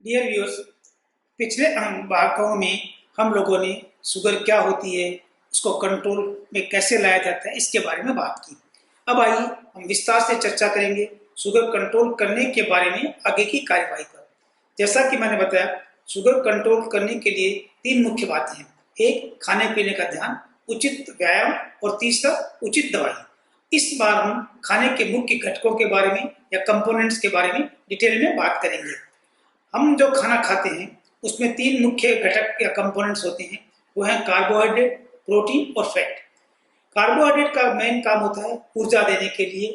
Dear viewers, पिछले भागों में हम लोगों ने शुगर क्या होती है, उसको कंट्रोल में कैसे लाया जाता है, इसके बारे में बात की। अब आइए हम विस्तार से चर्चा करेंगे शुगर कंट्रोल करने के बारे में आगे की कार्यवाही पर। जैसा कि मैंने बताया, शुगर कंट्रोल करने के लिए तीन मुख्य बातें हैं। एक, खाने पीने का ध्यान, उचित व्यायाम, और तीसरा, उचित दवाई। इस बार हम खाने के मुख्य घटकों के बारे में या कंपोनेंट्स के बारे में डिटेल में बात करेंगे। हम जो खाना खाते हैं उसमें तीन मुख्य घटक या कंपोनेंट्स होते हैं। वो हैं कार्बोहाइड्रेट, प्रोटीन और फैट। कार्बोहाइड्रेट का मेन काम होता है ऊर्जा देने के लिए।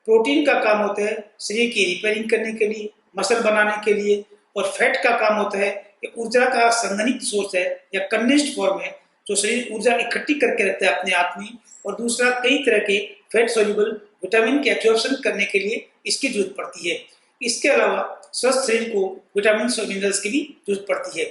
प्रोटीन का काम होता है शरीर की रिपेयरिंग करने के लिए, मसल बनाने के लिए। और फैट का काम होता है कि ऊर्जा का संघनित सोर्स है या कंडेंस्ड फॉर्म है, जो शरीर ऊर्जा इकट्ठी करके रखता है अपने आप में। और दूसरा, कई तरह के फैट सोल्यूबल विटामिन के एब्जॉर्प्शन करने के लिए इसकी जरूरत पड़ती है। इसके अलावा स्वस्थ शरीर को विटामिन और मिनरल्स की भी जरूरत पड़ती है।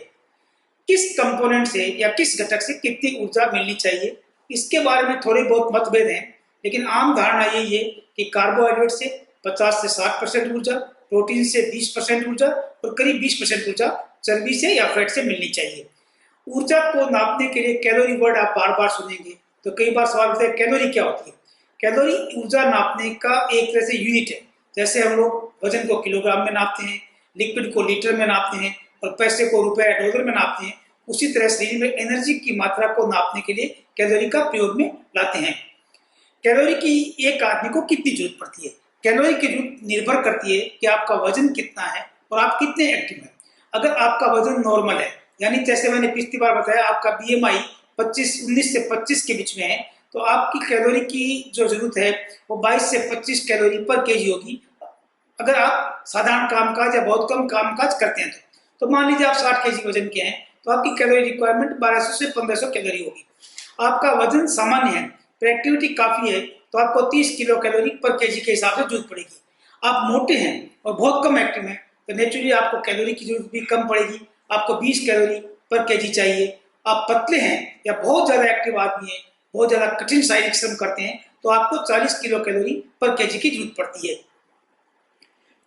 किस कंपोनेंट से या किस घटक से कितनी ऊर्जा मिलनी चाहिए, इसके बारे में थोड़े बहुत मतभेद हैं, लेकिन आम धारणा यही है कि कार्बोहाइड्रेट से 50 से 60% ऊर्जा, प्रोटीन से 20% ऊर्जा और करीब 20% ऊर्जा चर्बी से या फैट से मिलनी चाहिए। ऊर्जा को नापने के लिए कैलोरी वर्ड आप बार बार सुनेंगे, तो कई बार सवाल उठता है कैलोरी क्या होती है। कैलोरी ऊर्जा नापने का एक तरह से यूनिट है। जैसे हम लोग वजन को किलोग्राम में नापते हैं, लिक्विड को लीटर में नापते हैं और पैसे को रुपए या डॉलर में नापते हैं, उसी तरह शरीर में एनर्जी की मात्रा को नापने के लिए कैलोरी का प्रयोग में लाते हैं। कैलोरी की एक आदमी को कितनी जरूरत पड़ती है? कैलोरी की जरूरत निर्भर करती है कि आपका वजन कितना है और आप कितने एक्टिव हैं। अगर आपका वजन नॉर्मल है, यानी जैसे मैंने पिछली बार बताया, आपका बीएमआई 19 से 25 के बीच में है, तो आपकी कैलोरी की जो जरूरत है वो 22 से 25 कैलोरी पर केजी होगी। अगर आप साधारण कामकाज या बहुत कम कामकाज करते हैं तो मान लीजिए आप 60 केजी वजन के हैं, तो आपकी कैलोरी रिक्वायरमेंट 1200 से 1500 कैलोरी होगी। आपका वजन सामान्य है पर एक्टिविटी काफी है, तो आपको 30 किलो कैलोरी पर केजी के हिसाब से जरूरत पड़ेगी। आप मोटे हैं और बहुत कम एक्टिव हैं, तो नेचुरली आपको कैलोरी की जरूरत भी कम पड़ेगी, आपको 20 कैलोरी पर केजी चाहिए। आप पतले हैं या बहुत ज्यादा एक्टिव आदमी हैं, बहुत ज्यादा कठिन शारीरिक श्रम करते हैं, तो आपको 40 किलो कैलोरी पर केजी की जरूरत पड़ती है।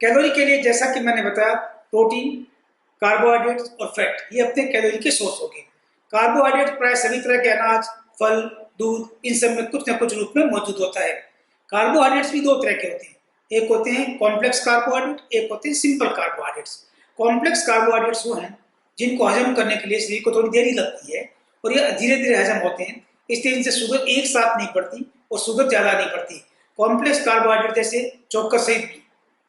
कैलोरी के लिए जैसा कि मैंने बताया, प्रोटीन, कार्बोहाइड्रेट्स और फैट ये अपने कैलोरी के सोर्स हो गए। कार्बोहाइड्रेट प्राय सभी तरह के अनाज, फल, दूध, इन सब में कुछ न कुछ रूप में मौजूद होता है। कार्बोहाइड्रेट्स भी दो तरह के होते हैं, एक होते हैं कॉम्प्लेक्स कार्बोहाइड्रेट, एक होते हैं सिंपल कार्बोहाइड्रेट्स। कॉम्प्लेक्स कार्बोहाइड्रेट्स वो हैं जिनको हजम करने के लिए शरीर को थोड़ी देरी लगती है और ये धीरे धीरे हजम होते हैं, इसलिए इनसे शुगर एक साथ नहीं बढ़ती और शुगर ज्यादा नहीं बढ़ती। कॉम्प्लेक्स कार्बोहाइड्रेट जैसे चौकस सहित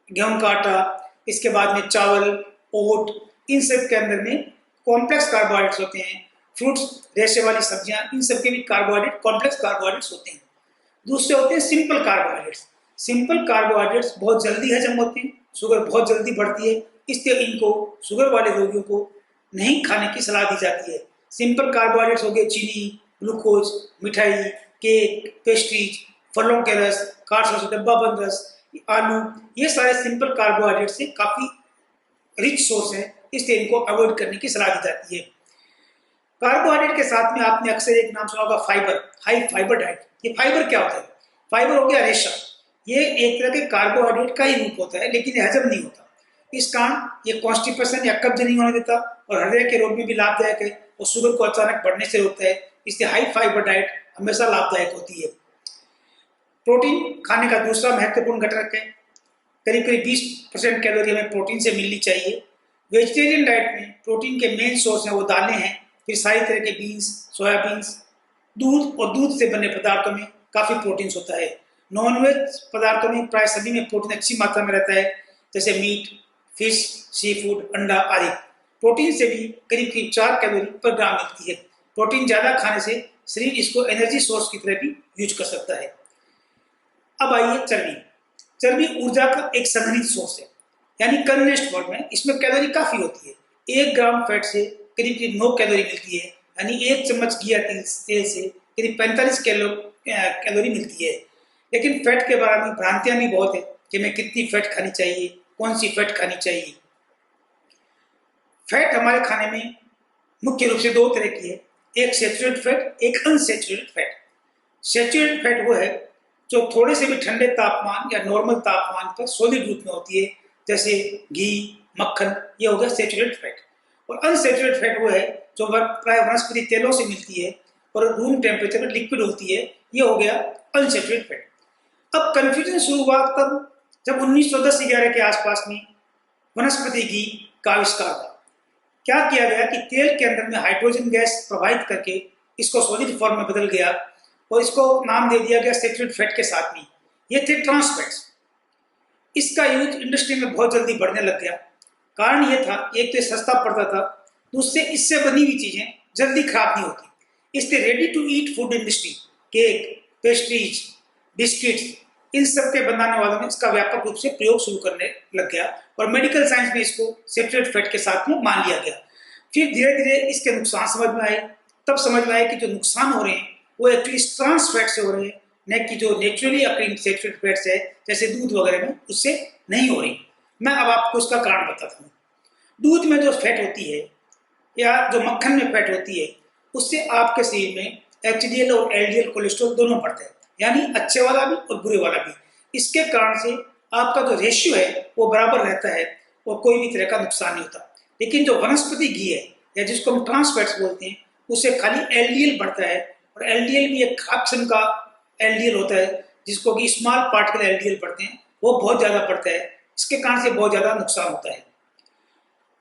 गेहूं का आटा, इसके बाद में चावल, ओट, इन सब के अंदर में कॉम्प्लेक्स कार्बोहाइड्रेट्स होते हैं। फ्रूट्स, रेशे वाली सब्जियां, इन सब के भी कार्बोहाइड्रेट कॉम्प्लेक्स कार्बोहाइड्रेट्स होते हैं। दूसरे होते हैं सिंपल कार्बोहाइड्रेट्स। सिंपल कार्बोहाइड्रेट्स बहुत जल्दी हजम होते हैं, शुगर बहुत जल्दी बढ़ती है, इसलिए इनको शुगर वाले रोगियों को नहीं खाने की सलाह दी जाती है। सिंपल कार्बोहाइड्रेट्स हो गए चीनी, ग्लूकोज, मिठाई, केक, पेस्ट्रीज, फलों के रस, कार्स डब्बा बंद रस, आलू, ये सारे सिंपल कार्बोहाइड्रेट से काफी रिच सोर्स है, इसलिए इनको अवॉइड करने की सलाह दी जाती है। कार्बोहाइड्रेट के साथ में आपने अक्सर एक नाम सुना होगा, फाइबर, हाई फाइबर डाइट। ये फाइबर क्या होता है? फाइबर हो गया रेशा। ये एक तरह के कार्बोहाइड्रेट का ही रूप होता है, लेकिन ये हजम नहीं होता। इस कारण ये कॉन्स्टिपेशन या कब्ज नहीं होने देता और हृदय के रोग में भी लाभदायक है और शुगर को अचानक बढ़ने से रोकता है, इसलिए हाई फाइबर डाइट हमेशा लाभदायक होती है। प्रोटीन खाने का दूसरा महत्वपूर्ण घटक है। करीब करीब 20% कैलोरी हमें प्रोटीन से मिलनी चाहिए। वेजिटेरियन डाइट में प्रोटीन के मेन सोर्स हैं वो दालें हैं, फिर सारी तरह के बीन्स, सोयाबीन्स, दूध और दूध से बने पदार्थों में काफ़ी प्रोटीन होता है। नॉनवेज पदार्थों में प्राय सभी में प्रोटीन अच्छी मात्रा में रहता है, जैसे मीट, फिश, सी फूड, अंडा आदि। प्रोटीन से भी करीब करीब 4 कैलोरी पर ग्राम मिलती है। प्रोटीन ज़्यादा खाने से शरीर इसको एनर्जी सोर्स की तरह भी यूज कर सकता है। अब आइए चर्बी। चर्बी ऊर्जा का एक संघनित सोर्स है, यानी कंडेंस्ड फॉर्म है। इसमें कैलोरी काफी होती है। 1 ग्राम फैट से करीब करीब 9 कैलोरी मिलती है, यानी 1 चम्मच घी या तेल से करीब 45 कैलोरी मिलती है। लेकिन फैट के बारे में भ्रांतियां भी बहुत है कि मैं कितनी फैट खानी चाहिए, कौन सी फैट खानी चाहिए। फैट हमारे खाने में मुख्य रूप से 2 तरह की है, एक सैचुरेटेड फैट, एक अनसैचुरेटेड फैट। सैचुरेटेड फैट वो है जो थोड़े से भी ठंडे तापमान या नॉर्मल तापमान पर सॉलिड रूप में होती है, जैसे घी, मक्खन, ये हो गया सैचुरेटेड फैट। और अनसैचुरेटेड फैट वो है जो प्राय वनस्पति तेलों से मिलती है और रूम टेम्परेचर पर लिक्विड होती है, ये हो गया अनसैचुरेटेड फैट। अब कंफ्यूजन शुरू हुआ तब जब 1910-11 के आसपास में वनस्पति घी का आविष्कार हुआ। क्या किया गया कि तेल के अंदर में हाइड्रोजन गैस प्रवाहित करके इसको सॉलिड फॉर्म में बदल गया और इसको नाम दे दिया गया सैचुरेटेड फैट के साथ में। ये थे ट्रांस फैट्स। इसका यूज इंडस्ट्री में बहुत जल्दी बढ़ने लग गया। कारण ये था, एक तो सस्ता पड़ता था, दूसरे इससे बनी हुई चीजें जल्दी खराब नहीं होती, इसलिए ready to eat food industry, cake, pastries, biscuits, इन सब के बनाने वालों ने इसका व्यापक रूप से प्रयोग शुरू करने लग गया और मेडिकल साइंस में इसको सैचुरेटेड फैट के साथ में मान लिया गया। फिर धीरे धीरे इसके नुकसान समझ में आए। तब समझ में आया कि जो नुकसान हो रहे हैं वो एक्चुअली ट्रांस फैट से हो रहे हैं, न कि जो नेचुरली अकरिंग सैचुरेटेड फैट्स है जैसे दूध वगैरह में, उससे नहीं हो रही। मैं अब आपको इसका कारण बताता हूँ। दूध में जो फैट होती है या जो मक्खन में फैट होती है, उससे आपके शरीर में एचडीएल और एलडीएल कोलेस्ट्रॉल दोनों बढ़ते हैं, यानी अच्छे वाला भी और बुरे वाला भी। इसके कारण से आपका जो रेशियो है वो बराबर रहता है और कोई भी तरह का नुकसान नहीं होता। लेकिन जो वनस्पति घी है या जिसको हम ट्रांस फैट्स बोलते हैं, उससे खाली एलडीएल बढ़ता है और एलडीएल भी एक खास किस्म का एलडीएल होता है जिसको कि स्मॉल पार्टिकल एलडीएल बढ़ते हैं, वो बहुत ज़्यादा बढ़ता है। इसके कारण से बहुत ज़्यादा नुकसान होता है।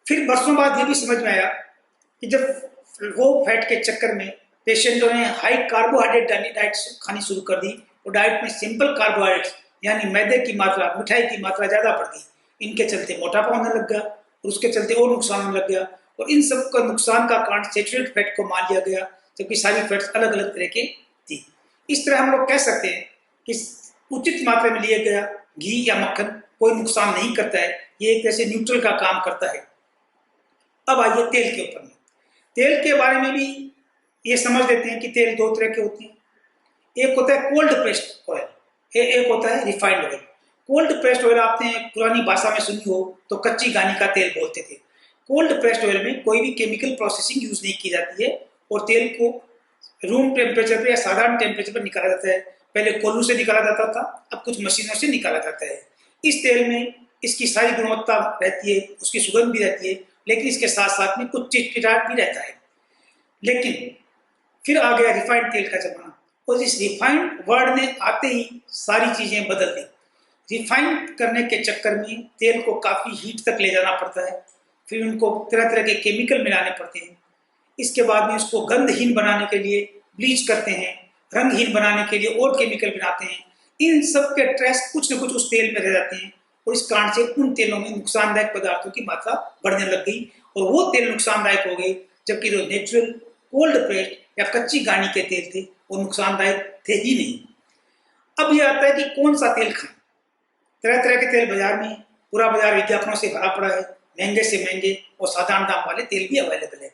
फिर बरसों बाद ये भी समझ में आया कि जब लो फैट के चक्कर में पेशेंट जो है हाई कार्बोहाइड्रेट डाइट खानी शुरू कर दी और डाइट में सिंपल कार्बोहाइड्रेट्स यानी मैदे की मात्रा, मिठाई की मात्रा ज़्यादा बढ़ गई। इनके चलते मोटापा होने लग गया और उसके चलते और नुकसान होने लग गया और इन सब का नुकसान का कारण सैचुरेटेड फैट को मान लिया गया, जबकि सारी फैट्स अलग अलग तरह के थी। इस तरह हम लोग कह सकते हैं कि उचित मात्रा में लिया गया घी या मक्खन कोई नुकसान नहीं करता है, ये एक तरह से न्यूट्रल का काम करता है। अब आइए तेल के ऊपर में। तेल के बारे में भी ये समझ लेते हैं कि तेल दो तरह के होते हैं। एक होता है कोल्ड प्रेस्ड ऑयल, एक होता है refined oil. Cold pressed oil आपने पुरानी भाषा में सुनी हो तो कच्ची घानी का तेल बोलते थे। कोल्ड प्रेस्ड ऑयल में कोई भी केमिकल प्रोसेसिंग यूज नहीं की जाती है और तेल को रूम टेम्परेचर पर या साधारण टेम्परेचर पर निकाला जाता है। पहले कोल्हू से निकाला जाता था, अब कुछ मशीनों से निकाला जाता है। इस तेल में इसकी सारी गुणवत्ता रहती है, उसकी सुगंध भी रहती है, लेकिन इसके साथ साथ में कुछ चिटचिटाहट भी रहता है। लेकिन फिर आ गया रिफाइंड तेल का जमाना और इस रिफाइंड वर्ड ने आते ही सारी चीजें बदल दी। रिफाइंड करने के चक्कर में तेल को काफी हीट तक ले जाना पड़ता है, फिर उनको तरह तरह के केमिकल मिलाने पड़ते हैं। इसके बाद में उसको गंधहीन बनाने के लिए ब्लीच करते हैं, रंगहीन बनाने के लिए और केमिकल बनाते हैं। इन सब के ट्रेस कुछ न कुछ उस तेल में रह जाते हैं और इस कारण से उन तेलों में नुकसानदायक पदार्थों की मात्रा बढ़ने लग गई और वो तेल नुकसानदायक हो गए, जबकि जो नेचुरल कोल्ड प्रेस्ड या कच्ची घानी के तेल थे वो नुकसानदायक थे ही नहीं। अब ये आता है कि कौन सा तेल खाएं। तरह तरह के तेल बाजार में, पूरा बाजार विज्ञापनों से भरा पड़ा है, महंगे से महंगे और साधारण दाम वाले तेल भी अवेलेबल है।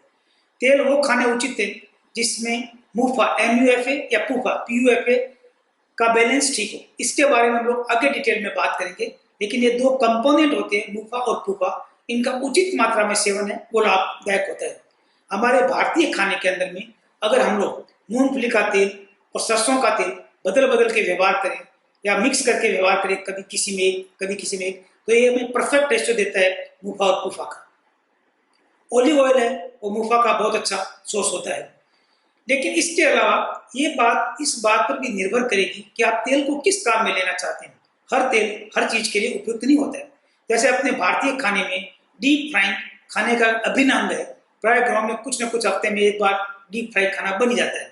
तेल वो खाने उचित तेल जिसमें मुफा MUFA या पूफा PUFA का बैलेंस ठीक हो। इसके बारे में हम लोग आगे डिटेल में बात करेंगे, लेकिन ये दो कंपोनेंट होते हैं मुफा और पूफा, इनका उचित मात्रा में सेवन है वो लाभदायक होता है। हमारे भारतीय खाने के अंदर में अगर हम लोग मूंगफली का तेल और सरसों का तेल बदल बदल के व्यवहार करें या मिक्स करके व्यवहार करें, कभी किसी में एक कभी किसी में एक, तो ये हमें परफेक्ट रेशियो देता है मुफा और पूफा का। ऑलिव ऑयल है वो मुफा का बहुत अच्छा सोर्स होता है। लेकिन इसके अलावा ये बात इस बात पर भी निर्भर करेगी कि आप तेल को किस काम में लेना चाहते हैं। हर तेल हर चीज के लिए उपयुक्त नहीं होता है। जैसे अपने भारतीय खाने में डीप फ्राइंग खाने का अभिन्न अंग है। प्राय घरों में कुछ न कुछ हफ्ते में एक बार डीप फ्राई खाना बन जाता है,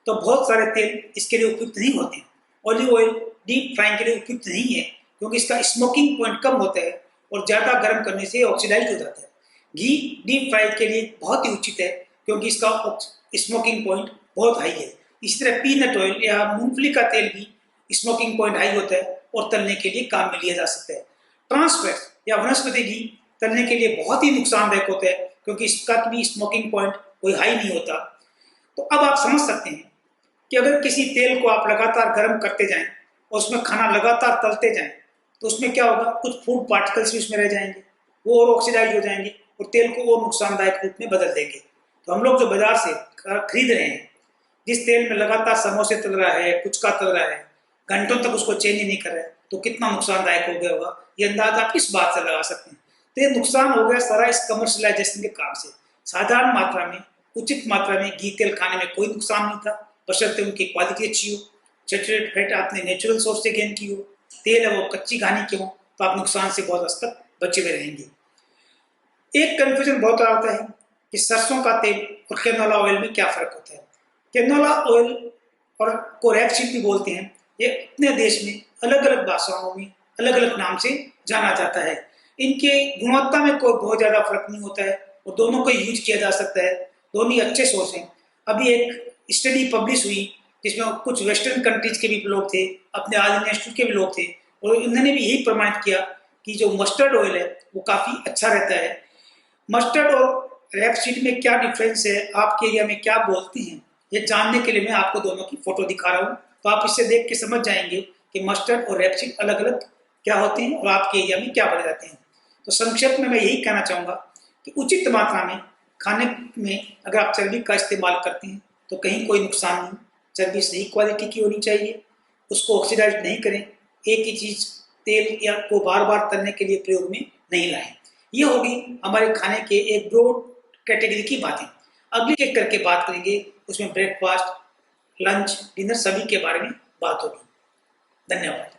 तो बहुत सारे तेल इसके लिए उपयुक्त नहीं होते। ऑलिव ऑयल डीप फ्राइंग के लिए उपयुक्त नहीं है क्योंकि इसका स्मोकिंग पॉइंट कम होता है और ज़्यादा गर्म करने से ऑक्सीडाइज हो जाता है। घी डीप फ्राई के लिए बहुत ही उचित है क्योंकि इसका स्मोकिंग पॉइंट बहुत हाई है। इसी तरह पीनट ऑयल या मूंगफली का तेल भी स्मोकिंग पॉइंट हाई होता है और तलने के लिए काम में लिया जा सकता है। ट्रांस फैट या वनस्पति घी तलने के लिए बहुत ही नुकसानदायक होता है क्योंकि इसका भी स्मोकिंग पॉइंट कोई हाई नहीं होता। तो अब आप समझ सकते हैं कि अगर किसी तेल को आप लगातार गर्म करते जाएं और उसमें खाना लगातार तलते जाएं तो उसमें क्या होगा, कुछ फूड पार्टिकल्स भी उसमें रह जाएंगे, वो और ऑक्सीडाइज हो जाएंगे और तेल को और नुकसानदायक रूप में बदल देंगे। तो हम लोग जो बाजार से खरीद रहे हैं, जिस तेल में लगातार समोसे तल रहा है, पुचका तल रहा है, घंटों तक उसको चेंज नहीं कर रहा है, तो कितना नुकसानदायक हो गया होगा, ये अंदाजा आप किस बात से लगा सकते हैं। तो ये नुकसान हो गया सारा इस कमर्शलाइजेशन के काम से। साधारण मात्रा में, उचित मात्रा में घी तेल खाने में कोई नुकसान नहीं था, बशर्ते उनकी क्वालिटी अच्छी हो, सैचुरेटेड फैट आपने नेचुरल सोर्स से गेन की हो, तेल है वो कच्ची घानी के हो, तो आप नुकसान से बहुत हद तक बचे हुए रहेंगे। एक कंफ्यूजन बहुत आता है कि सरसों का तेल और कैनोला ऑयल में क्या फर्क होता है। कैनोला ऑयल और को रैपसीड भी बोलते हैं, ये अपने देश में अलग अलग भाषाओं में अलग अलग नाम से जाना जाता है। इनके गुणवत्ता में कोई बहुत ज़्यादा फर्क नहीं होता है और दोनों को यूज किया जा सकता है, दोनों ही अच्छे सोर्स हैं। अभी एक स्टडी पब्लिश हुई जिसमें कुछ वेस्टर्न कंट्रीज के भी लोग थे, अपने आल इंडिया इंस्टीट्यूट के भी लोग थे, और इन्होंने भी यही प्रमाणित किया कि जो मस्टर्ड ऑयल है वो काफ़ी अच्छा रहता है। मस्टर्ड और रैपसीड में क्या डिफरेंस है, आपके एरिया में क्या बोलते हैं, ये जानने के लिए मैं आपको दोनों की फोटो दिखा रहा हूँ, तो आप इससे देख के समझ जाएंगे कि मस्टर्ड और रैपसीड अलग अलग क्या होते हैं और आपके एरिया में क्या बन जाते हैं। तो संक्षेप में मैं यही कहना चाहूँगा कि उचित मात्रा में खाने में अगर आप चर्बी का इस्तेमाल करते हैं तो कहीं कोई नुकसान नहीं। चर्बी सही क्वालिटी की होनी चाहिए, उसको ऑक्सीडाइज नहीं करें, एक ही चीज़ तेल या को बार बार तलने के लिए प्रयोग में नहीं लाएं। ये होगी हमारे खाने के एक ब्रॉड कैटेगरी की बातें। अगली एक करके बात करेंगे, उसमें ब्रेकफास्ट, लंच, डिनर सभी के बारे में बात होगी। धन्यवाद।